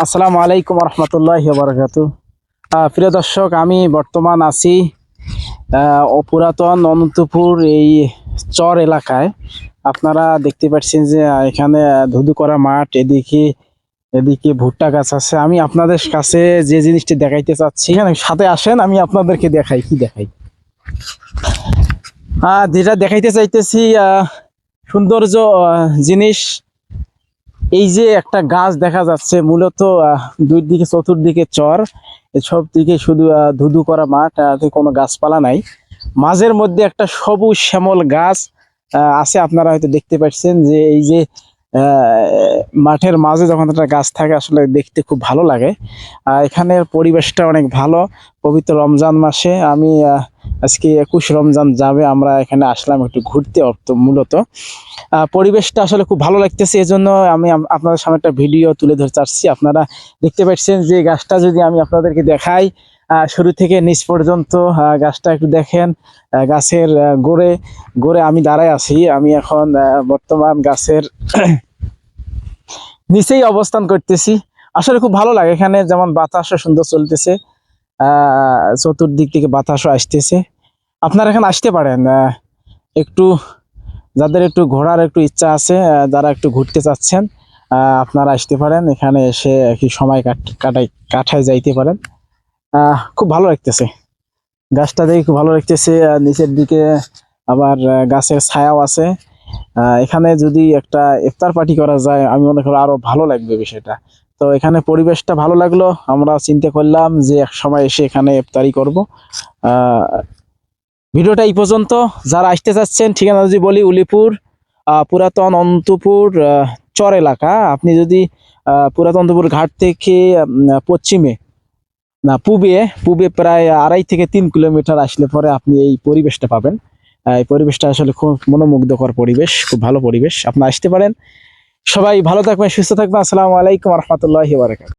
আসসালামু আলাইকুম রহমতুল্লাহি ওয়া বারাকাতুহু। প্রিয় দর্শক, আমি বর্তমান আছি পুরাতন অনন্তপুর এই চর এলাকায়। আপনারা দেখতে পাচ্ছেন যে এখানে ধুধু করা মাঠ, এদিকে এদিকে ভুট্টা গাছ আছে। আমি আপনাদের কাছে যে জিনিসটি দেখাইতে চাচ্ছি, এখানে সাথে আসেন, আমি আপনাদেরকে দেখাই। কি দেখাই? যেটা দেখাইতে চাইতেছি সৌন্দর্য জিনিস। এই যে একটা গাছ দেখা যাচ্ছে, মূলত দুই দিকে চতুর্দিকে চর, সব দিকে শুধু ধুধু করা মাঠ, কোনো গাছপালা নাই। মাঝের মধ্যে একটা সবুজ শ্যামল গাছ আছে। আপনারা হয়তো দেখতে পাচ্ছেন যে এই যে মাঠের মাঝে যখন একটা গাছ থাকে, আসলে দেখতে খুব ভালো লাগে। এখানের পরিবেশটা অনেক ভালো। পবিত্র রমজান মাসে আমি আজকে 21 রমজান যাবে, আমরা এখানে আসলাম একটু ঘুরতে। মূলত পরিবেশটা আসলে খুব ভালো লাগতেছে, এজন্য আমি আপনাদের সামনে একটা ভিডিও তুলে ধরতে চাচ্ছি। আপনারা দেখতে পাচ্ছেন যে গাছটা যদি আমি আপনাদেরকে দেখাই শুরু থেকে নিচ পর্যন্ত, গাছটা একটু দেখেন। গাছের গোড়ে গোড়ে আমি দাঁড়ায় আছি। আমি এখন বর্তমান গাছের নিচেই অবস্থান করতেছি। আসলে খুব ভালো লাগে এখানে, যেমন বাতাসও সুন্দর চলতেছে, চতুর্দিক থেকে বাতাসও আসতেছে। আপনারা এখানে আসতে পারেন। একটু যাদের একটু ঘোরার একটু ইচ্ছা আছে, যারা একটু ঘুরতে চাচ্ছেন, আপনারা আসতে পারেন। এখানে এসে কি সময় কাটায় যাইতে পারেন। খুব ভালো লাগতেছে, গাছটা দেখে খুব ভালো লাগতেছে। নিচের দিকে আবার গাছের ছায়াও আছে। এখানে যদি একটা ইফতার পার্টি করা যায়, আমি মনে করি আরো ভালো লাগবে বিষয়টা। তো এখানে পরিবেশটা ভালো লাগলো, আমরা চিন্তা করলাম যে এক সময় এসে এখানে ইফতারি করব। ভিডিওটা এই পর্যন্ত। যারা আসতে চাচ্ছেন, ঠিকানা যদি বলি, উলিপুর পুরাতন অনন্তপুর চর এলাকা। আপনি যদি পুরাতন অনন্তপুর ঘাট থেকে পশ্চিমে না পূবে পূবে প্রায় 2.5 থেকে 3 কিলোমিটার আসলে পরে আপনি এই পরিবেশটা পাবেন। এই পরিবেশটা আসলে খুব মনোমুগ্ধকর পরিবেশ, খুব ভালো পরিবেশ। আপনি আসতে পারেন। সবাই ভালো থাকবেন, সুস্থ থাকবেন। আসসালামু আলাইকুম রহমতুল্লাহি ওয়া বারাকাতুহু।